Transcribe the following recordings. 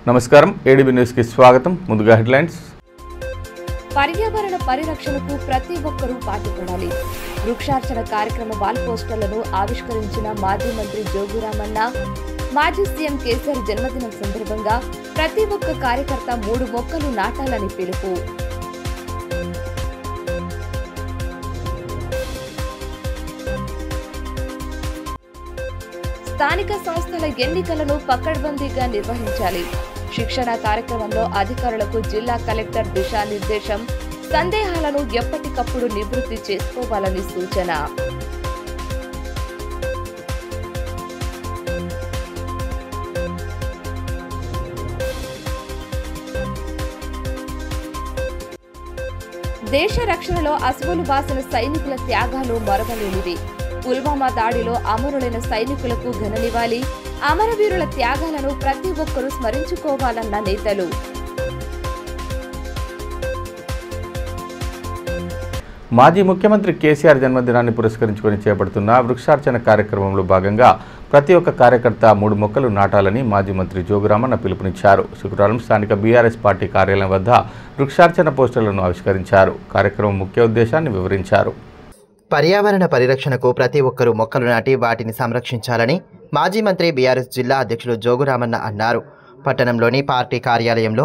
నమస్కారం ADB news కి స్వాగతం. ముందుగా హెడ్లైన్స్. పర్యావరణ పరిరక్షణకు ప్రతి ఒక్కరూ పాటుపడాలి. వృక్షార్చన కార్యక్రమ వాల్ పోస్టర్లను ఆవిష్కరించిన మాజీ మంత్రి జోగురామన్న. మాజీ సీఎం కేసీఆర్ జన్మదినం సందర్భంగా ప్రతి ఒక్క కార్యకర్త 3 మొక్కలు నాటాలని పిలుపు. స్థానిక సంస్థల ఎన్నికలను పకడ్బందీగా నిర్వహించాలి. శిక్షణ కార్యక్రమంలో అధికారులకు జిల్లా కలెక్టర్ దిశానిర్దేశం. సందేహాలను ఎప్పటికప్పుడు నివృత్తి చేసుకోవాలని సూచన. దేశ రక్షణలో అసువులు బాసిన సైనికుల త్యాగాలు మరవలేనివి. పుల్వామా దాడిలో అమరులైన సైనికులకు ఘననివాళి. అమరవీరుల త్యాగాలను ప్రతి ఒక్కరూ స్మరించుకోవాలన్న నేతలు. మాజీ ముఖ్యమంత్రి కేసీఆర్ జన్మదినాన్ని పురస్కరించుకొని చేపడుతున్న వృక్షార్చన కార్యక్రమంలో భాగంగా ప్రతి ఒక్క కార్యకర్త 3 మొక్కలు నాటాలని మాజీ మంత్రి జోగురామన్న పిలుపునిచ్చారు. శుక్రవారం స్థానిక బీఆర్ఎస్ పార్టీ కార్యాలయం వద్ద వృక్షార్చన పోస్టర్లను ఆవిష్కరించారు. కార్యక్రమం ముఖ్య ఉద్దేశాన్ని వివరించారు. పర్యావరణ పరిరక్షణకు ప్రతి ఒక్కరూ మొక్కలు నాటి వాటిని సంరక్షించాలని మాజీ మంత్రి బీఆర్ఎస్ జిల్లా అధ్యక్షులు జోగురామన్న అన్నారు. పట్టణంలోని పార్టీ కార్యాలయంలో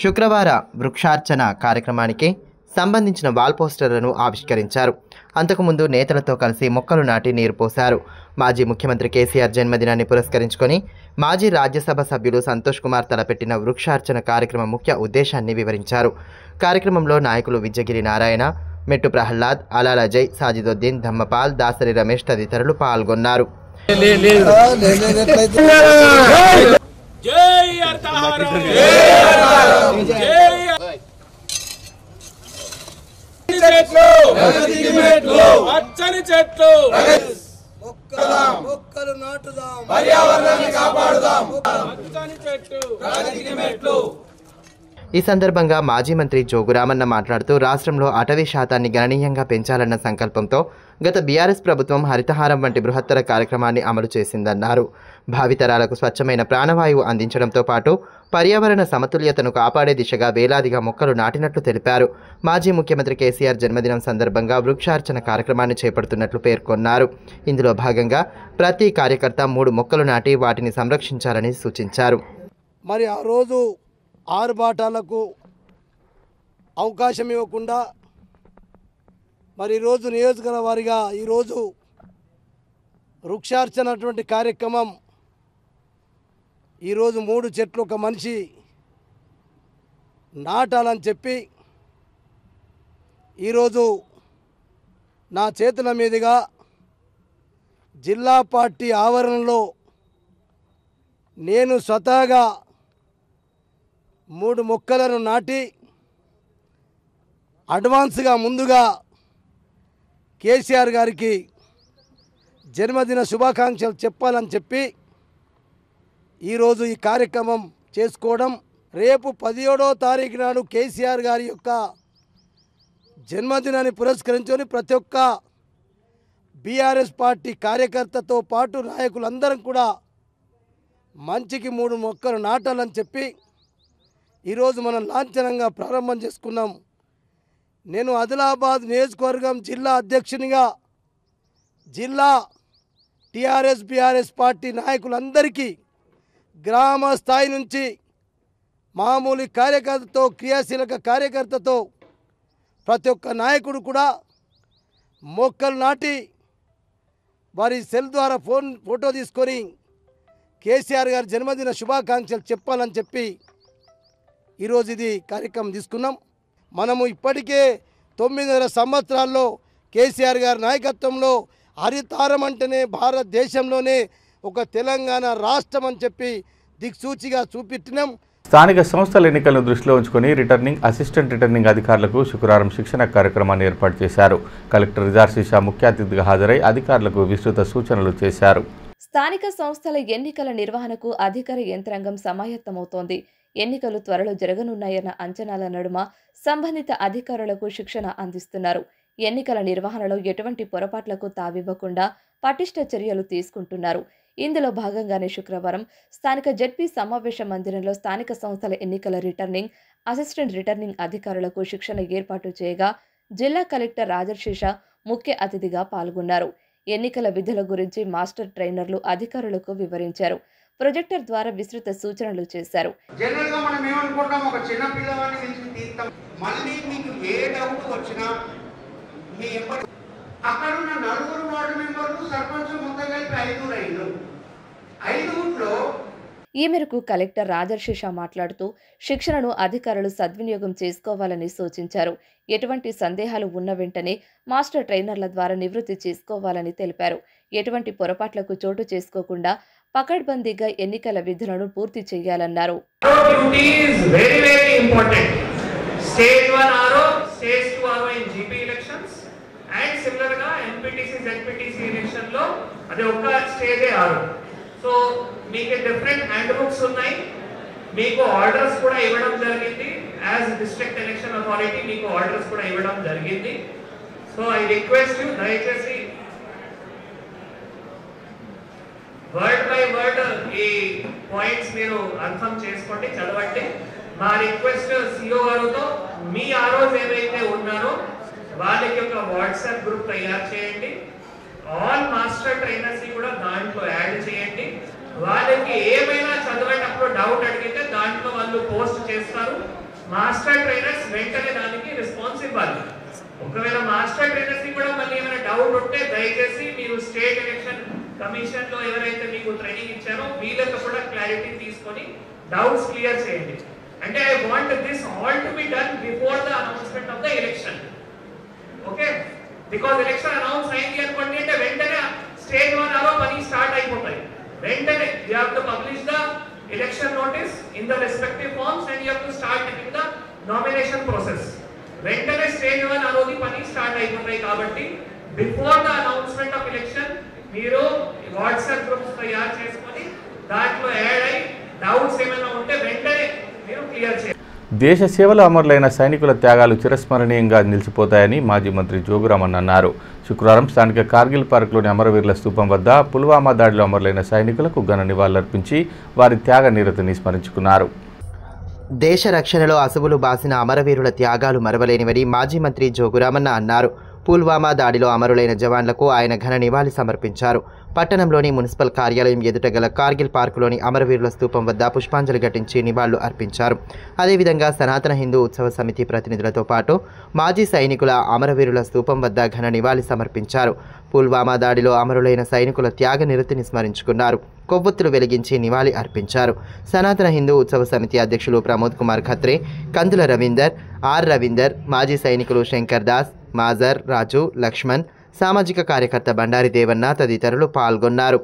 శుక్రవారం వృక్షార్చన కార్యక్రమానికి సంబంధించిన వాల్ పోస్టర్లను ఆవిష్కరించారు. అంతకుముందు నేతలతో కలిసి మొక్కలు నాటి నీరు పోశారు. మాజీ ముఖ్యమంత్రి కేసీఆర్ జన్మదినాన్ని పురస్కరించుకొని మాజీ రాజ్యసభ సభ్యులు సంతోష్ కుమార్ తలపెట్టిన వృక్షార్చన కార్యక్రమం ముఖ్య ఉద్దేశాన్ని వివరించారు. కార్యక్రమంలో నాయకులు విద్యగిరి నారాయణ, మెట్టు ప్రహ్లాద్, అలాల జై, సాజిదుద్దీన్, ధమ్మపాల్, దాసరి రమేష్ తదితరులు పాల్గొన్నారు. మొక్కలు నాటుదాం, పర్యావరణాన్ని కాపాడుదాం. ఈ సందర్భంగా మాజీ మంత్రి జోగురామన్న మాట్లాడుతూ రాష్ట్రంలో అటవీ శాతాన్ని గణనీయంగా పెంచాలన్న సంకల్పంతో గత బీఆర్ఎస్ ప్రభుత్వం హరితహారం వంటి బృహత్తర కార్యక్రమాన్ని అమలు చేసిందన్నారు. భావితరాలకు స్వచ్ఛమైన ప్రాణవాయువు అందించడంతో పాటు పర్యావరణ సమతుల్యతను కాపాడే దిశగా వేలాదిగా మొక్కలు నాటినట్లు తెలిపారు. మాజీ ముఖ్యమంత్రి కేసీఆర్ జన్మదినం సందర్భంగా వృక్షార్చన కార్యక్రమాన్ని చేపడుతున్నట్లు పేర్కొన్నారు. ఇందులో భాగంగా ప్రతి కార్యకర్త 3 మొక్కలు నాటి వాటిని సంరక్షించాలని సూచించారు. మరి ఆ రోజు ఆరుబాటాలకు అవకాశం ఇవ్వకుండా మరి ఈరోజు నియోజకవర్గ వారిగా ఈరోజు వృక్షార్చనటువంటి కార్యక్రమం ఈరోజు 3 చెట్లు ఒక మనిషి నాటాలని చెప్పి ఈరోజు నా చేతుల మీదుగా జిల్లా పార్టీ ఆవరణలో నేను స్వతహాగా 3 మొక్కలను నాటి అడ్వాన్స్గా ముందుగా కేసీఆర్ గారికి జన్మదిన శుభాకాంక్షలు చెప్పాలని చెప్పి ఈరోజు ఈ కార్యక్రమం చేసుకోవడం. రేపు 17వ తారీఖు నాడు కేసీఆర్ గారి యొక్క జన్మదినాన్ని పురస్కరించుకొని ప్రతి ఒక్క బీఆర్ఎస్ పార్టీ కార్యకర్తతో పాటు నాయకులందరం కూడా మంచికి 3 మొక్కలు నాటాలని చెప్పి ఈరోజు మనం లాంఛనంగా ప్రారంభం చేసుకున్నాం. నేను ఆదిలాబాద్ నియోజకవర్గం జిల్లా అధ్యక్షునిగా జిల్లా టీఆర్ఎస్ బీఆర్ఎస్ పార్టీ నాయకులందరికీ గ్రామ స్థాయి నుంచి మామూలు కార్యకర్తతో క్రియాశీలక కార్యకర్తతో ప్రతి ఒక్క నాయకుడు కూడా మొక్కలు నాటి వారి సెల్ ద్వారా ఫోటో తీసుకొని కేసీఆర్ గారి జన్మదిన శుభాకాంక్షలు చెప్పాలని చెప్పి ఈరోజు ఇది కార్యక్రమం తీసుకున్నాం. మనము ఇప్పటికే 9.5 సంవత్సరాల్లో కేసీఆర్ గారి నాయకత్వంలో హరితారం అంటేనే భారతదేశంలోనే ఒక తెలంగాణ రాష్ట్రం అని చెప్పి దిక్సూచిగా చూపెట్టినాం. స్థానిక సంస్థల ఎన్నికలను దృష్టిలో ఉంచుకొని రిటర్నింగ్, అసిస్టెంట్ రిటర్నింగ్ అధికారులకు శుక్రవారం శిక్షణ కార్యక్రమాన్ని ఏర్పాటు చేశారు. కలెక్టర్ రిజార్ శిషా ముఖ్య అతిథిగా హాజరై అధికారులకు విస్తృత సూచనలు చేశారు. స్థానిక సంస్థల ఎన్నికల నిర్వహణకు అధికార యంత్రాంగం సమాయత్తమవుతోంది. ఎన్నికలు త్వరలో జరగనున్నాయన్న అంచనాల నడుమ సంబంధిత అధికారులకు శిక్షణ అందిస్తున్నారు. ఎన్నికల నిర్వహణలో ఎటువంటి పొరపాట్లకు తావివ్వకుండా పటిష్ట చర్యలు తీసుకుంటున్నారు. ఇందులో భాగంగానే శుక్రవారం స్థానిక జెడ్పీ సమావేశ మందిరంలో స్థానిక సంస్థల ఎన్నికల రిటర్నింగ్, అసిస్టెంట్ రిటర్నింగ్ అధికారులకు శిక్షణ ఏర్పాటు చేయగా జిల్లా కలెక్టర్ రాజశేష ముఖ్య అతిథిగా పాల్గొన్నారు. ఎన్నికల విధుల గురించి మాస్టర్ ట్రైనర్లు అధికారులకు వివరించారు. ప్రొజెక్టర్ ద్వారా విస్తృత సూచనలు చేశారు. జనరల్ గా మనం ఏమనుకుంటాం, ఒక చిన్న పిల్లవాడిని నుంచి తీస్తాం. మళ్ళీ మీకు ఏ డౌట్ వచ్చినా మీ అక్కడ ఉన్న 4 వార్డు మెంబర్లు సర్పంచ్ మొత్తం కలిపి 5 రైళ్లు 5 ఈ మేరకు కలెక్టర్ రాజశేష మాట్లాడుతూ శిక్షణను అధికారులు సద్వినియోగం చేసుకోవాలని సూచించారు. ఎటువంటి సందేహాలు ఉన్న వెంటనే మాస్టర్ ట్రైనర్ల ద్వారా నివృత్తి చేసుకోవాలని తెలిపారు. ఎటువంటి పొరపాట్లకు చోటు చేసుకోకుండా పకడ్బందీగా ఎన్నికల విధులను పూర్తి చేయాలన్నారు. సో మీకు డిఫరెంట్ హ్యాండ్ బుక్స్ ఉన్నాయి, మీకు ఆర్డర్స్ కూడా ఇవ్వడం జరిగింది. యాజ్ డిస్ట్రిక్ట్ ఎలక్షన్ అథారిటీ మీకు ఆర్డర్స్ కూడా ఇవ్వడం జరిగింది. సో ఐ రిక్వెస్ట్ యూ, దయచేసి వర్డ్ బై వర్డ్ ఈ పాయింట్స్ మీరు అర్థం చేసుకోండి, చదవండి. మా రిక్వెస్ట్ సిఓ గారితో మీ ఆ రోజు ఏవైతే ఉన్నారో వాళ్ళకి ఒక వాట్సాప్ గ్రూప్ తయారు చేయండి. ఆల్ మాస్టర్ ట్రైనర్స్ ని కూడా దాంట్లో యాడ్ చేయండి. వాళ్ళకి ఏమైనా చదివేటప్పుడు డౌట్ అడిగితే దాంట్లో వాళ్ళు పోస్ట్ చేస్తారు. మాస్టర్ ట్రైనర్స్ వెంటనే దానికి రెస్పాన్స్ ఇవ్వాలి. ఒకవేళ మాస్టర్ ట్రైనర్స్ ని కూడా మళ్ళీ ఏమైనా డౌట్ ఉంటే దయచేసి మీరు స్టేట్ ఎలక్షన్ కమిషన్ లో ఎవరైతే మీకు ట్రైనింగ్ ఇచ్చారో వీళ్ళతో కూడా క్లారిటీ తీసుకొని డౌట్స్ క్లియర్ చేయండి. అంటే I want this all to be done before the announcement of the election. Okay, because election announce అయింది అనుకోండి అంటే వెంటనే స్టేజ్ 1 అలో పని స్టార్ట్ అయిపోతాయి. వెంటనే you have to publish the election notice in the respective forms and you have to start in the nomination process. వెంటనే stage 1 అలోది పని స్టార్ట్ అయిపోతాయి. కాబట్టి before the announcement of election మీరు వాట్సాప్ గ్రూప్స్ తయారు చేసుకొని దాంట్లో యాడ్ అయ్యి డౌట్స్ ఏమైనా ఉంటే వెంటనే మీరు క్లియర్ చేయండి. దేశ సేవలో అమరులైన సైనికుల త్యాగాలు చిరస్మరణీయంగా నిలిచిపోతాయని మాజీ మంత్రి జోగురామన్ అన్నారు. శుక్రవారం స్థానిక కార్గిల్ పార్క్లోని అమరవీరుల స్తూపం వద్ద పుల్వామా దాడిలో అమరులైన సైనికులకు ఘన నివాళులర్పించి వారి త్యాగ నిరతిని స్మరించుకున్నారు. దేశ రక్షణలో అసువులు బాసిన అమరవీరుల త్యాగాలు మరవలేనివని మాజీ మంత్రి జోగురామన్న అన్నారు. పుల్వామా దాడిలో అమరులైన జవాన్లకు ఆయన ఘన నివాళి సమర్పించారు. పట్టణంలోని మున్సిపల్ కార్యాలయం ఎదుట గల కార్గిల్ పార్కులోని అమరవీరుల స్తూపం వద్ద పుష్పాంజలి ఘటించి నివాళులు అర్పించారు. అదేవిధంగా సనాతన హిందూ ఉత్సవ సమితి ప్రతినిధులతో పాటు మాజీ సైనికుల అమరవీరుల స్తూపం వద్ద ఘన నివాళి సమర్పించారు. పుల్వామా దాడిలో అమరులైన సైనికుల త్యాగ నిరతిని స్మరించుకున్నారు. కొవ్వొత్తులు వెలిగించి నివాళి అర్పించారు. సనాతన హిందూ ఉత్సవ సమితి అధ్యక్షులు ప్రమోద్ కుమార్ ఖత్రే, కందుల రవీందర్, ఆర్ రవీందర్, మాజీ సైనికులు శంకర్ దాస్, మాజర్, రాజు, లక్ష్మణ్, సామాజిక కార్యకర్త బండారి దేవన్న తదితరులు పాల్గొన్నారు.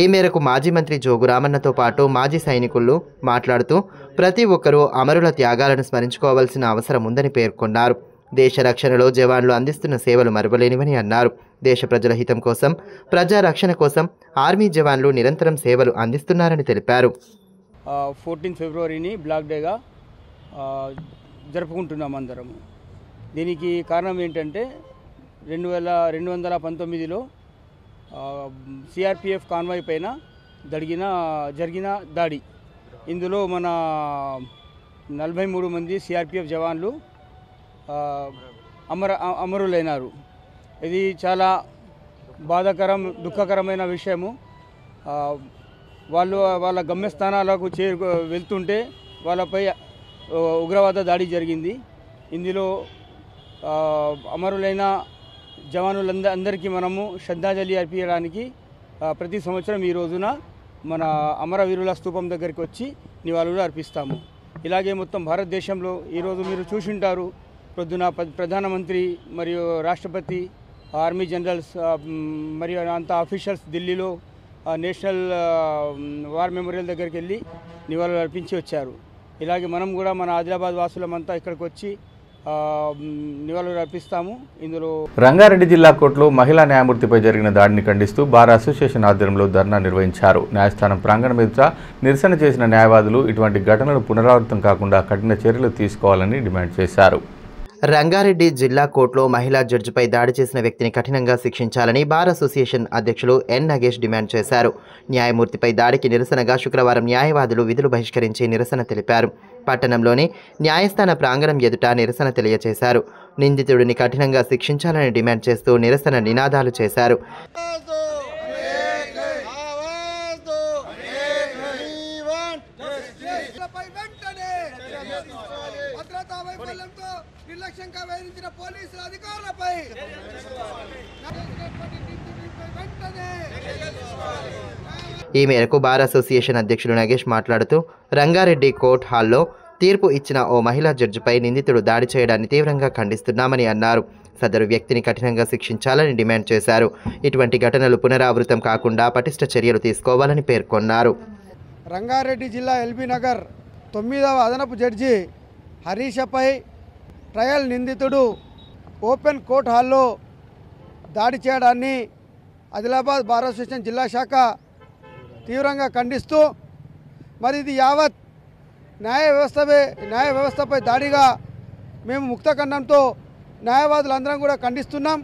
ఈ మేరకు మాజీ మంత్రి జోగురామన్నతో పాటు మాజీ సైనికులు మాట్లాడుతూ ప్రతి ఒక్కరూ అమరుల త్యాగాలను స్మరించుకోవాల్సిన అవసరం ఉందని పేర్కొన్నారు. దేశ రక్షణలో జవాన్లు అందిస్తున్న సేవలు మరువలేనివని అన్నారు. దేశ ప్రజల హితం కోసం, ప్రజా రక్షణ కోసం ఆర్మీ జవాన్లు నిరంతరం సేవలు అందిస్తున్నారని తెలిపారు. 14 ఫిబ్రవరిని బ్లాక్ డేగా జరుపుకుంటున్నాం అందరము. దీనికి కారణం ఏంటంటే 2019లో సిఆర్పిఎఫ్ కాన్వాయ్ పైన జరిగిన దాడి. ఇందులో మన 43 మంది సిఆర్పిఎఫ్ జవాన్లు అమరులైనారు. ఇది చాలా దుఃఖకరమైన విషయము. వాళ్ళ గమ్యస్థానాలకు వెళ్తుంటే వాళ్ళపై ఉగ్రవాద దాడి జరిగింది. ఇందులో అమరులైన జవానులందరికీ మనము శ్రద్ధాంజలి అర్పించడానికి ప్రతి సంవత్సరం ఈ రోజున మన అమరవీరుల స్తూపం దగ్గరికి వచ్చి నివాళులు అర్పిస్తాము. ఇలాగే మొత్తం భారతదేశంలో ఈరోజు మీరు చూసింటారు, పొద్దున ప్రధానమంత్రి మరియు రాష్ట్రపతి, ఆర్మీ జనరల్స్ మరియు అంతా అఫీషియల్స్ ఢిల్లీలో నేషనల్ వార్ మెమోరియల్ దగ్గరికి వెళ్ళి నివాళులు అర్పించి వచ్చారు. ఇలాగే మనం కూడా మన ఆదిలాబాద్ వాసులమంతా ఇక్కడికి వచ్చి నివాళులు అర్పిస్తాము. ఇందులో రంగారెడ్డి జిల్లా కోర్టులో మహిళా న్యాయమూర్తిపై జరిగిన దాడిని ఖండిస్తూ బార్ అసోసియేషన్ ఆధ్వర్యంలో ధర్నా నిర్వహించారు. న్యాయస్థానం ప్రాంగణం ఎదుట నిరసన చేసిన న్యాయవాదులు ఇటువంటి ఘటనలు పునరావృతం కాకుండా కఠిన చర్యలు తీసుకోవాలని డిమాండ్ చేశారు. రంగారెడ్డి జిల్లా కోర్టులో మహిళా జడ్జిపై దాడి చేసిన వ్యక్తిని కఠినంగా శిక్షించాలని బార్ అసోసియేషన్ అధ్యక్షులు ఎన్ నగేష్ డిమాండ్ చేశారు. న్యాయమూర్తిపై దాడికి నిరసనగా శుక్రవారం న్యాయవాదులు విధులు బహిష్కరించి నిరసన తెలిపారు. పట్టణంలోని న్యాయస్థాన ప్రాంగణం ఎదుట నిరసన తెలియజేశారు. నిందితుడిని కఠినంగా శిక్షించాలని డిమాండ్ చేస్తూ నిరసన నినాదాలు చేశారు. నిర్లక్ష్యంగా వ్యవహరించిన పోలీసుల అధికారులపై ఈ మేరకు బార్ అసోసియేషన్ అధ్యక్షులు నగేష్ మాట్లాడుతూ రంగారెడ్డి కోర్టు హాల్లో తీర్పు ఇచ్చిన ఓ మహిళా జడ్జిపై నిందితుడు దాడి చేయడాన్ని తీవ్రంగా ఖండిస్తున్నామని అన్నారు. సదరు వ్యక్తిని కఠినంగా శిక్షించాలని డిమాండ్ చేశారు. ఇటువంటి ఘటనలు పునరావృతం కాకుండా పటిష్ట చర్యలు తీసుకోవాలని పేర్కొన్నారు. రంగారెడ్డి జిల్లా ఎల్బీ నగర్ 9వ అదనపు జడ్జి హరీషపై ట్రయల్ నిందితుడు ఓపెన్ కోర్ట్ హాల్లో దాడి చేయడాన్ని ఆదిలాబాద్ బార్ అసోసియేషన్ జిల్లా శాఖ తీవ్రంగా ఖండిస్తూ మరి ఇది యావత్ న్యాయ వ్యవస్థపై దాడిగా మేము ముక్తఖండంతో న్యాయవాదులందరం కూడా ఖండిస్తున్నాం.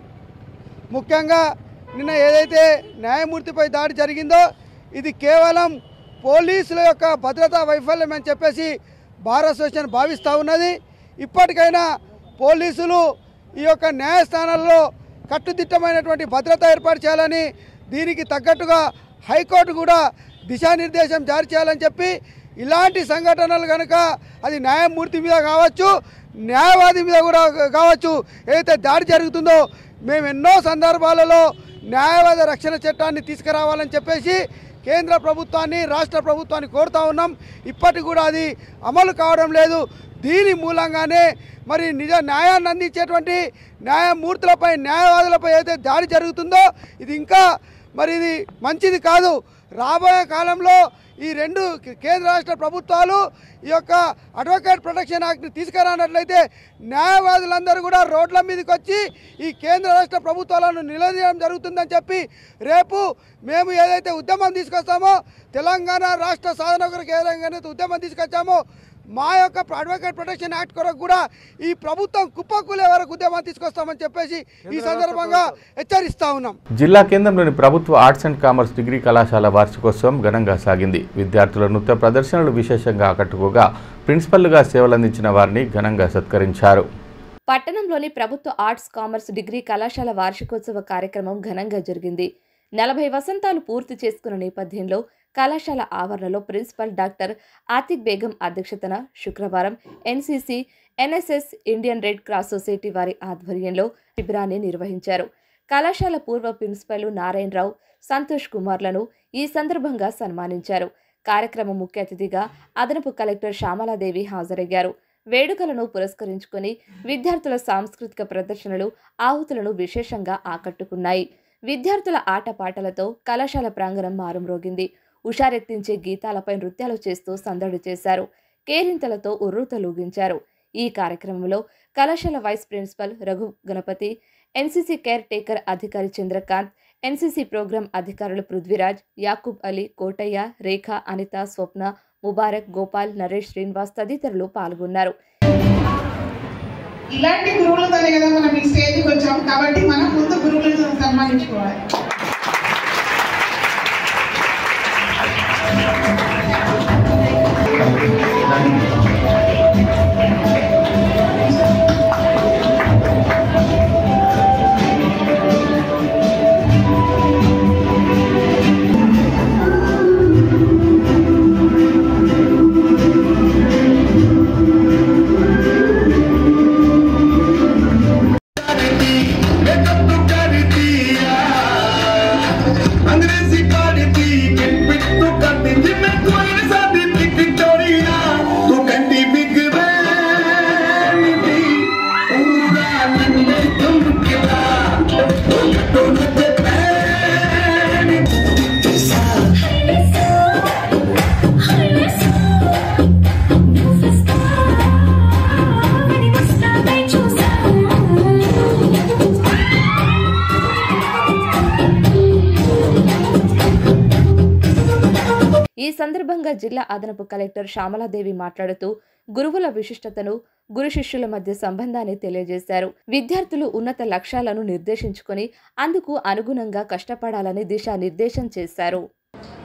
ముఖ్యంగా నిన్న ఏదైతే న్యాయమూర్తిపై దాడి జరిగిందో ఇది కేవలం పోలీసుల యొక్క భద్రతా వైఫల్యం అని చెప్పేసి బార్ అసోసియేషన్ భావిస్తూ ఉన్నది. ఇప్పటికైనా పోలీసులు ఈ యొక్క న్యాయస్థానాల్లో కట్టుదిట్టమైనటువంటి భద్రత ఏర్పాటు చేయాలని, దీనికి తగ్గట్టుగా హైకోర్టు కూడా దిశానిర్దేశం జారీ చేయాలని చెప్పి ఇలాంటి సంఘటనలు కనుక అది న్యాయమూర్తి మీద కావచ్చు, న్యాయవాది మీద కూడా కావచ్చు, ఏదైతే దాడి జరుగుతుందో మేము ఎన్నో సందర్భాలలో న్యాయవాద రక్షణ చట్టాన్ని తీసుకురావాలని చెప్పేసి కేంద్ర ప్రభుత్వాన్ని రాష్ట్ర ప్రభుత్వాన్ని కోరుతూ ఉన్నాం. ఇప్పటికి కూడా అది అమలు కావడం లేదు. దీని మూలంగానే మరి నిజ న్యాయాన్ని అందించేటువంటి న్యాయమూర్తులపై న్యాయవాదులపై ఏదైతే దాడి జరుగుతుందో ఇది ఇంకా మరి ఇది మంచిది కాదు. రాబోయే కాలంలో ఈ రెండు కేంద్ర రాష్ట్ర ప్రభుత్వాలు ఈ యొక్క అడ్వకేట్ ప్రొటెక్షన్ యాక్ట్ని తీసుకురానట్లయితే న్యాయవాదులందరూ కూడా రోడ్ల మీదకి వచ్చి ఈ కేంద్ర రాష్ట్ర ప్రభుత్వాలను నిలదీయడం జరుగుతుందని చెప్పి రేపు మేము ఏదైతే ఉద్యమం తీసుకొస్తామో తెలంగాణ రాష్ట్ర సాధన కొరకు ఏదైతే ఉద్యమం తీసుకొచ్చామో మా యొక్క అడ్వకేట్ ప్రొటెక్షన్ యాక్ట్ కొరకు కూడా ఈ ప్రభుత్వం కుప్పకూలే వరకు ఉద్యమం తీసుకొస్తామని చెప్పేసి ఈ సందర్భంగా హెచ్చరిస్తా ఉన్నాం. జిల్లా కేంద్రంలోని ప్రభుత్వ ఆర్ట్స్ అండ్ కామర్స్ డిగ్రీ కళాశాల వార్షికోత్సవం ఘనంగా సాగింది. విద్యార్థుల నృత్య ప్రదర్శనలు విశేషంగా ఆకట్టుకోగా ప్రిన్సిపల్గా సేవలందించిన వారిని ఘనంగా సత్కరించారు. పట్టణంలోని ప్రభుత్వ ఆర్ట్స్ కామర్స్ డిగ్రీ కళాశాల వార్షికోత్సవ కార్యక్రమం ఘనంగా జరిగింది. 40 వసంతాలు పూర్తి చేసుకున్న నేపథ్యంలో కళాశాల ఆవరణలో ప్రిన్సిపల్ డాక్టర్ ఆతిక్ బేగం అధ్యక్షతన శుక్రవారం NCC, NSS, Indian red cross society వారి ఆధ్వర్యంలో శిబిరాన్ని నిర్వహించారు. కళాశాల పూర్వ ప్రిన్సిపల్ నారాయణరావు, సంతోష్ కుమార్లను ఈ సందర్భంగా సన్మానించారు. కార్యక్రమం ముఖ్య అతిథిగా అదనపు కలెక్టర్ శ్యామలాదేవి హాజరయ్యారు. వేడుకలను పురస్కరించుకుని విద్యార్థుల సాంస్కృతిక ప్రదర్శనలు ఆహుతులను విశేషంగా ఆకట్టుకున్నాయి. విద్యార్థుల ఆటపాటలతో కళాశాల ప్రాంగణం మారుమ్రోగింది. ఉషారెత్తించే గీతాలపై నృత్యాలు చేస్తూ సందడి చేశారు. కేరింతలతో ఉర్రూతలూగించారు. ఈ కార్యక్రమంలో కళాశాల vice principal Raghu Ganapathi, NCC caretaker అధికారి చంద్రకాంత్, ఎన్సీసీ ప్రోగ్రాం అధికారులు పృథ్వీరాజ్, యాకూబ్ అలీ, కోటయ్య, రేఖ, అనిత, స్వప్న, ముబారక్, గోపాల్, నరేష్, శ్రీనివాస్ తదితరులు పాల్గొన్నారు. ఇలాంటి గురువులతోనే కదా మనం ఈ స్టేజ్కి వచ్చాం కాబట్టి మనం ముందు గురువులను సన్మానించుకోవాలి. अंग्रेजी సందర్భంగా జిల్లా అదనపు కలెక్టర్ శ్యామలాదేవి మాట్లాడుతూ గురువుల విశిష్టతను, గురు శిష్యుల మధ్య సంబంధాన్ని తెలియజేశారు. విద్యార్థులు ఉన్నత లక్ష్యాలను నిర్దేశించుకొని అందుకు అనుగుణంగా కష్టపడాలని దిశానిర్దేశం చేశారు.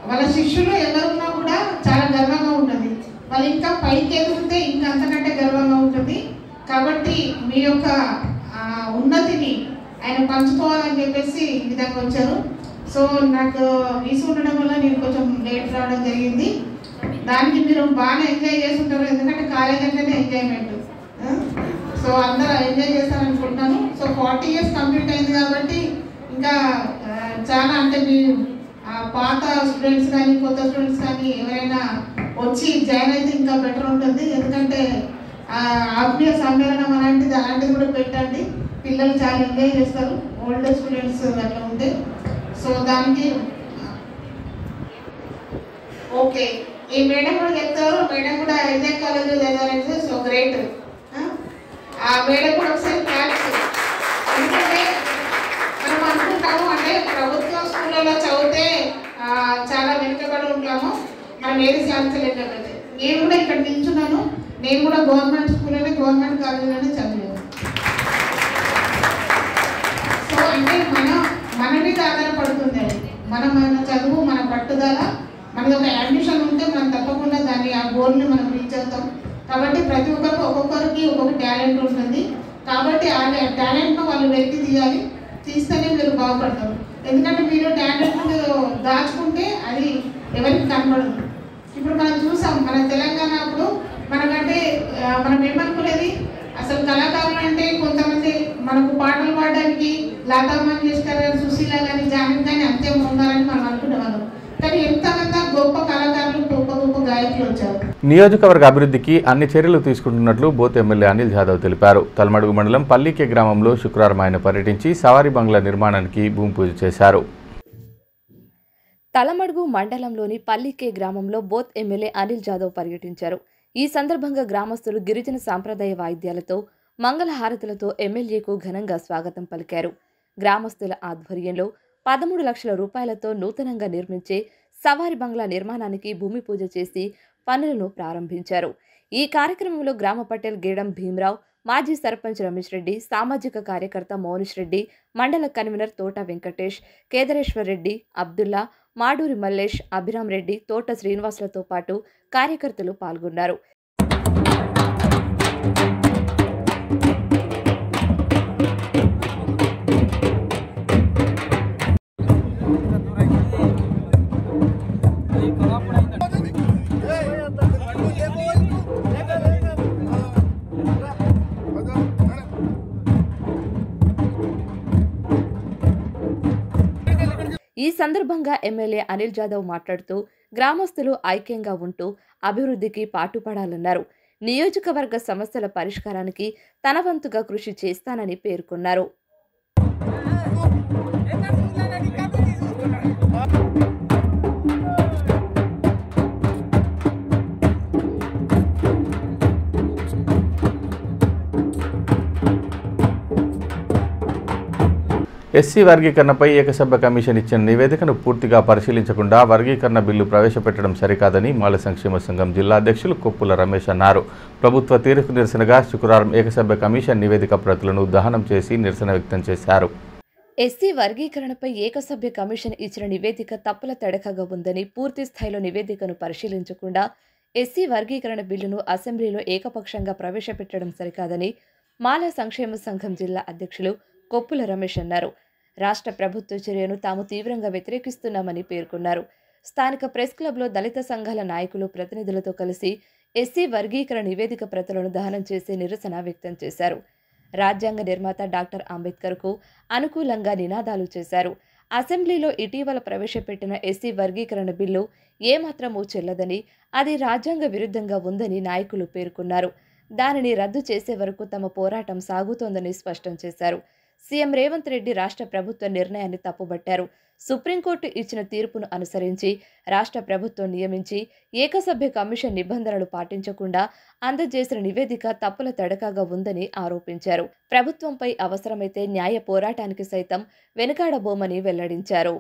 వాళ్ళ శిష్యులు ఎవరున్నా కూడా చాలా గర్వంగా ఉంటుంది. వాళ్ళు ఇంకా పైకి ఎదిగితే ఇంకా అంతకంటే గర్వంగా ఉంటుంది. కాబట్టి మీ యొక్క ఉన్నతిని ఆయన పంచుకోవాలని చెప్పేసి ఈ విధంగా వచ్చారు. సో నాకు వీసు ఉండడం వల్ల నేను కొంచెం లేట్ రావడం జరిగింది. దానికి మీరు బాగా ఎంజాయ్ చేస్తుంటారు, ఎందుకంటే కాలేజ్ అంటేనే ఎంజాయ్మెంట్. సో అందరూ ఎంజాయ్ చేస్తారనుకుంటున్నాను. సో 40 years కంప్లీట్ అయింది కాబట్టి ఇంకా చాలా అంటే మీ పాత స్టూడెంట్స్ కానీ కొత్త స్టూడెంట్స్ కానీ ఎవరైనా వచ్చి జాయిన్ అయితే ఇంకా బెటర్ ఉంటుంది. ఎందుకంటే ఆత్మీయ సమ్మేళనం అలాంటిది కూడా పెట్టండి. పిల్లలు చాలా ఎంజాయ్ చేస్తారు, ఓల్డ్ స్టూడెంట్స్ అట్లా ఉంటే. సో దానికి ఓకే, ఈ మేడం కూడా చెప్తారు. మేడం కూడా ఎన్ఐ కాలేజ్లో చదవాలంటే సో గ్రేట్. ఆ మేడం కూడా ఒకసారి క్లాస్. ఎందుకంటే మనం అనుకుంటాము అంటే ప్రభుత్వ స్కూళ్ళలో చదివితే చాలా వెనుకబడి ఉంటాము, మనం ఏది సాధించలేకపోతే. నేను కూడా ఇక్కడ నిల్చున్నాను, నేను కూడా గవర్నమెంట్ స్కూల్లోనే గవర్నమెంట్ కాలేజీలోనే చదివాను. సో అంటే మన మీద ఆధారపడుతుంది అది. మన చదువు, మన పట్టుదల, మనది ఒక యాంబిషన్ ఉంటే మనం తప్పకుండా దాన్ని ఆ గోల్ని మనం రీచ్ అవుతాం. కాబట్టి ప్రతి ఒక్కరికి ఒక్కొక్కరికి ఒక్కొక్క టాలెంట్ ఉంటుంది. కాబట్టి ఆ టాలెంట్ను వాళ్ళు వెతికి తీయాలి, తీస్తేనే మీరు బాగుపడతారు. ఎందుకంటే మీరు టాలెంట్ మీరు దాచుకుంటే అది ఎవరికి కనపడదు. ఇప్పుడు మనం చూసాం మన తెలంగాణ అప్పుడు మనకంటే మనం ఏమనుకునేది అసలు కళాకారులు అంటే కొంతమంది మనకు పాటలు పాడడానికి లతా మంగేష్కర్ గారు, సుశీల కానీ, జానకి కానీ అంతే ఉండాలని మనం అనుకునేవాళ్ళం. కానీ ఎంతమంది గొప్ప కళాకారులు, గొప్ప గొప్ప గాయకులు వచ్చారు. నియోజకవర్గ అభివృద్ధికి అన్ని చర్యలు తీసుకుంటున్నట్లు బోత్ ఎమ్మెల్యే అనిల్ జాదవ్ తెలిపారు. తలమడుగు మండలం పల్లికే గ్రామంలో శుక్రవారం ఆయన పర్యటించి సవారీ బంగ్లా నిర్మాణానికి భూమి పూజ చేశారు. తలమడుగు మండలంలోని పల్లికే గ్రామంలో బోత్ ఎమ్మెల్యే అనిల్ జాదవ్ పర్యటించారు. ఈ సందర్భంగా గ్రామస్తులు గిరిజన సాంప్రదాయ వాయిద్యాలతో, మంగళహారతులతో ఎమ్మెల్యేకు ఘనంగా స్వాగతం పలికారు. గ్రామస్తుల ఆధ్వర్యంలో 13 లక్షల రూపాయలతో నూతనంగా నిర్మించే సవారి బంగ్లా నిర్మాణానికి భూమి పూజ చేసి పనులను ప్రారంభించారు. ఈ కార్యక్రమంలో గ్రామ పటేల్ గేడం భీమరావు, మాజీ సర్పంచ్ రమేష్ రెడ్డి, సామాజిక కార్యకర్త మోనిష్ రెడ్డి, మండల కన్వీనర్ తోట వెంకటేష్, కేదరేశ్వర్ రెడ్డి, అబ్దుల్లా, మాడూరి మల్లేష్, అభిరామ్ రెడ్డి, తోట శ్రీనివాసులతో పాటు కార్యకర్తలు పాల్గొన్నారు. ఈ సందర్భంగా ఎమ్మెల్యే అనిల్ జాదవ్ మాట్లాడుతూ గ్రామస్తులు ఐక్యంగా ఉంటూ అభివృద్ధికి పాటుపడాలన్నారు. నియోజకవర్గ సమస్యల పరిష్కారానికి తన వంతుగా కృషి చేస్తానని పేర్కొన్నారు. ఎస్సీ వర్గీకరణపై ఏకసభ్య కమిషన్ ఇచ్చిన నివేదికను పూర్తిగా పరిశీలించకుండా వర్గీకరణ బిల్లు ప్రవేశపెట్టడం సరికాదని మాల సంక్షేమ సంఘం జిల్లా అధ్యక్షులు కొప్పుల రమేష్ అన్నారు. ప్రభుత్వ తీరుకు నిరసనగా శుక్రవారం ఏకసభ్య కమిషన్ నివేదిక ప్రతులను దహనం చేసి నిరసన వ్యక్తం చేశారు. ఎస్సీ వర్గీకరణపై ఏకసభ్య కమిషన్ ఇచ్చిన నివేదిక తప్పుల తడకగా ఉందని, పూర్తి స్థాయిలో నివేదికను పరిశీలించకుండా ఎస్సీ వర్గీకరణ బిల్లును అసెంబ్లీలో ఏకపక్షంగా ప్రవేశపెట్టడం సరికాదని మాల సంక్షేమ సంఘం జిల్లా అధ్యక్షులు కొప్పుల రమేష్ అన్నారు. రాష్ట్ర ప్రభుత్వ చర్యను తాము తీవ్రంగా వ్యతిరేకిస్తున్నామని పేర్కొన్నారు. స్థానిక ప్రెస్ క్లబ్లో దళిత సంఘాల నాయకులు, ప్రతినిధులతో కలిసి ఎస్సీ వర్గీకరణ నివేదిక ప్రతులను దహనం చేసి నిరసన వ్యక్తం చేశారు. రాజ్యాంగ నిర్మాత డాక్టర్ అంబేద్కర్కు అనుకూలంగా నినాదాలు చేశారు. అసెంబ్లీలో ఇటీవల ప్రవేశపెట్టిన ఎస్సీ వర్గీకరణ బిల్లు ఏమాత్రమూ చెల్లదని, అది రాజ్యాంగ విరుద్ధంగా ఉందని నాయకులు పేర్కొన్నారు. దానిని రద్దు చేసే వరకు తమ పోరాటం సాగుతోందని స్పష్టం చేశారు. సీఎం రేవంత్ రెడ్డి రాష్ట్ర ప్రభుత్వ నిర్ణయాన్ని తప్పుబట్టారు. సుప్రీంకోర్టు ఇచ్చిన తీర్పును అనుసరించి రాష్ట్ర ప్రభుత్వం నియమించి ఏకసభ్య కమిషన్ నిబంధనలు పాటించకుండా అందజేసిన నివేదిక తప్పుల తడకగా ఉందని ఆరోపించారు. ప్రభుత్వంపై అవసరమైతే న్యాయ పోరాటానికి సైతం వెనుకాడబోమని వెల్లడించారు.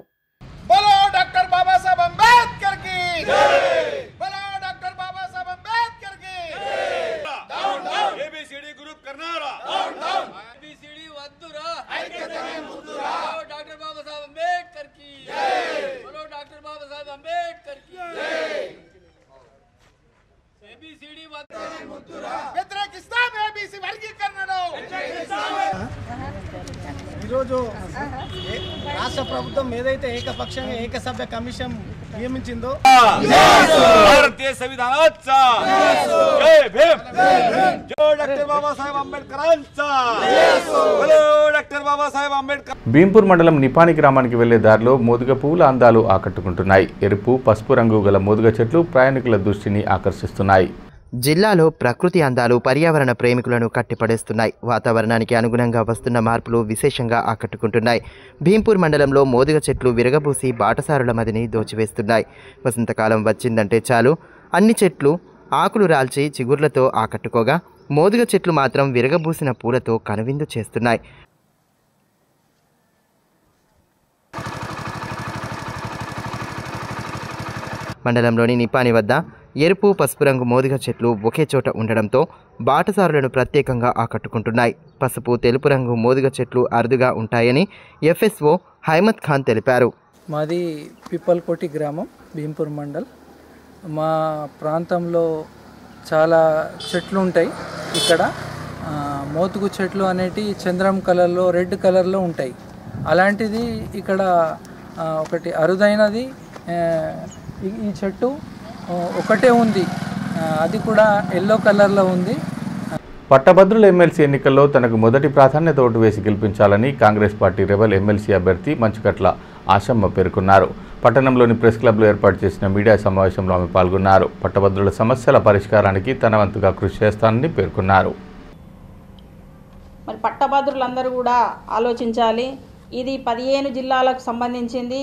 ఈరోజు రాష్ట్ర ప్రభుత్వం ఏదైతే ఏకపక్షంగా ఏకసభ్య కమిషన్ నియమించిందో భారతీయ సంవిధానాचा జై భీమ్ జై డాక్టర్ బాబాసాహెబ్ అంబేద్కరాంचा బలో డాక్టర్ బాబాసాహెబ్ అంబేద్కర్. భీంపూర్ మండలం నిపాని గ్రామానికి వెళ్లే దారిలో మోదుగ పువ్వుల అందాలు ఆకట్టుకుంటున్నాయి. ఎరుపు పసుపు రంగు గల మోదుగ చెట్లు ప్రయాణికుల దృష్టిని ఆకర్షిస్తున్నాయి. జిల్లాలో ప్రకృతి అందాలు పర్యావరణ ప్రేమికులను కట్టిపడేస్తున్నాయి. వాతావరణానికి అనుగుణంగా వస్తున్న మార్పులు విశేషంగా ఆకట్టుకుంటున్నాయి. భీంపూర్ మండలంలో మోదుగ చెట్లు విరగబూసి బాటసారుల మదిని దోచివేస్తున్నాయి. వసంతకాలం వచ్చిందంటే చాలు అన్ని చెట్లు ఆకులు రాల్చి చిగుర్లతో ఆకట్టుకోగా మోదుగ చెట్లు మాత్రం విరగబూసిన పూలతో కనువిందు చేస్తున్నాయి. మండలంలోని నిపాని వద్ద ఎరుపు పసుపు రంగు మోదుగ చెట్లు ఒకే చోట ఉండడంతో బాటసారులను ప్రత్యేకంగా ఆకట్టుకుంటున్నాయి. పసుపు తెలుపు రంగు మోదుగ చెట్లు అరుదుగా ఉంటాయని ఎఫ్ఎస్ఓ హైమద్ ఖాన్ తెలిపారు. మాది పిప్పల్కోటి గ్రామం, భీంపూర్ మండల్. మా ప్రాంతంలో చాలా చెట్లు ఉంటాయి. ఇక్కడ మోతుగు చెట్లు అనేటి చంద్రం కలర్లో రెడ్ కలర్లో ఉంటాయి. అలాంటిది ఇక్కడ ఒకటి అరుదైనది ఈ చెట్టు ఒకటే ఉంది, అది కూడా ఎల్లో కలర్లో ఉంది. పట్టభద్రుల ఎమ్మెల్సీ ఎన్నికల్లో తనకు మొదటి ప్రాధాన్యత ఓటు వేసి గెలిపించాలని కాంగ్రెస్ పార్టీ రెబల్ ఎమ్మెల్సీ అభ్యర్థి మంచుకట్ల ఆశమ్మ పేర్కొన్నారు. పట్టణంలోని ప్రెస్ క్లబ్లో ఏర్పాటు చేసిన మీడియా సమావేశంలో ఆమె పాల్గొన్నారు. పట్టభద్రుల సమస్యల పరిష్కారానికి తన వంతుగా కృషి చేస్తానని పేర్కొన్నారు. మరి పట్టభద్రులందరూ కూడా ఆలోచించాలి. ఇది 15 జిల్లాలకు సంబంధించింది,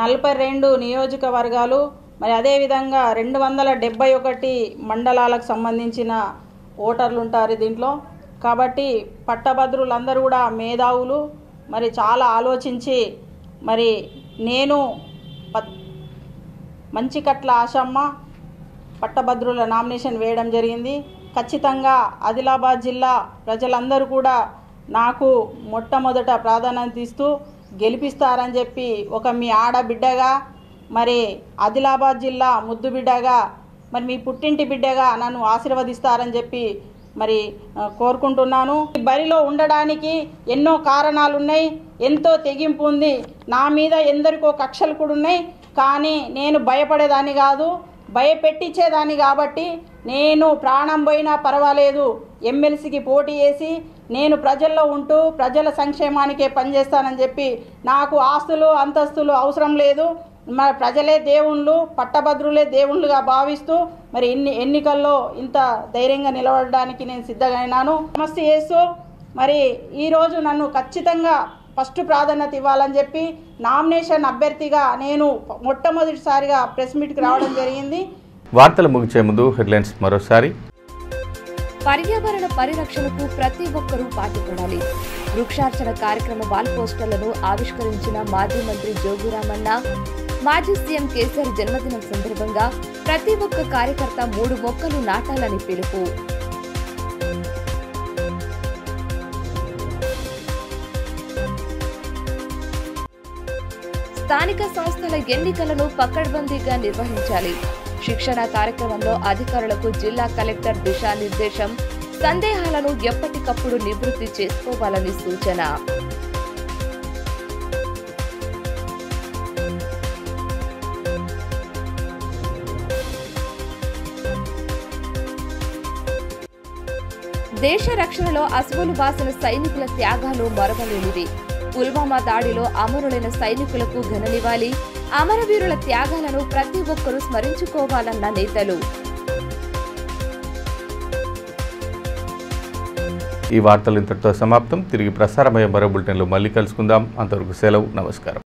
42 నియోజకవర్గాలు, మరి అదేవిధంగా 271 మండలాలకు సంబంధించిన ఓటర్లు ఉంటారు దీంట్లో. కాబట్టి పట్టభద్రులందరూ కూడా మేధావులు, మరి చాలా ఆలోచించి మరి నేను మంచికట్ల ఆశమ్మ పట్టభద్రుల నామినేషన్ వేయడం జరిగింది. ఖచ్చితంగా ఆదిలాబాద్ జిల్లా ప్రజలందరూ కూడా నాకు మొట్టమొదట ప్రాధాన్యత ఇస్తూ గెలిపిస్తారని చెప్పి ఒక మీ ఆడబిడ్డగా, మరి ఆదిలాబాద్ జిల్లా ముద్దు బిడ్డగా, మరి మీ పుట్టింటి బిడ్డగా నన్ను ఆశీర్వదిస్తారని చెప్పి మరి కోరుకుంటున్నాను. బరిలో ఉండడానికి ఎన్నో కారణాలు ఉన్నాయి, ఎంతో తెగింపు ఉంది. నా మీద ఎందరికో కక్షలు కూడా ఉన్నాయి, కానీ నేను భయపడేదాన్ని కాదు, భయపెట్టించేదాన్ని. కాబట్టి నేను ప్రాణం పోయినా పర్వాలేదు ఎమ్మెల్సీకి పోటీ చేసి నేను ప్రజల్లో ఉంటూ ప్రజల సంక్షేమానికే పనిచేస్తానని చెప్పి, నాకు ఆస్తులు అంతస్తులు అవసరం లేదు, మరి ప్రజలే దేవుళ్ళు, పట్టభద్రులే దేవుళ్ళుగా భావిస్తూ మరి ఎన్నికల్లో ఇంత ధైర్యంగా నిలబడడానికి నేను సిద్ధమైనాను. సమస్య చేస్తూ మరి ఈరోజు నన్ను ఖచ్చితంగా ఫస్ట్ ప్రాధాన్యత ఇవ్వాలని చెప్పి నామినేషన్ అభ్యర్థిగా నేను మొట్టమొదటిసారిగా ప్రెస్ మీట్కి రావడం జరిగింది. వార్తలు ముగిసే ముందు హెడ్లైన్స్ మరోసారి. పర్యావరణ పరిరక్షణకు ప్రతి ఒక్కరూ పాటుపడాలి. వృక్షార్చన కార్యక్రమ వాల్ పోస్టర్లను ఆవిష్కరించిన మాజీ మంత్రి జోగురామన్న. మాజీ సీఎం కేసీఆర్ జన్మదినం సందర్భంగా ప్రతి ఒక్క కార్యకర్త 3 మొక్కలు నాటాలని పిలుపు. స్థానిక సంస్థల ఎన్నికలను పకడ్బందీగా నిర్వహించాలి. శిక్షణ కార్యక్రమంలో అధికారులకు జిల్లా కలెక్టర్ దిశానిర్దేశం. సందేహాలను ఎప్పటికప్పుడు నివృత్తి చేసుకోవాలని సూచన. దేశ రక్షణలో అసువులు బాసిన సైనికుల త్యాగాలు మరవలేనివి. పుల్వామా దాడిలో అమరులైన సైనికులకు ఘననివ్వాలి. అమరవీరుల త్యాగాలను ప్రతి ఒక్కరూ స్మరించుకోవాలన్న నేతలు. ఈ వార్తలు ఇంతటితో సమాప్తం. తిరిగి ప్రసారమయ్యే మరో బులెటిన్లో మళ్ళీ కలుసుకుందాం. అంతవరకు సెలవు. నమస్కారం.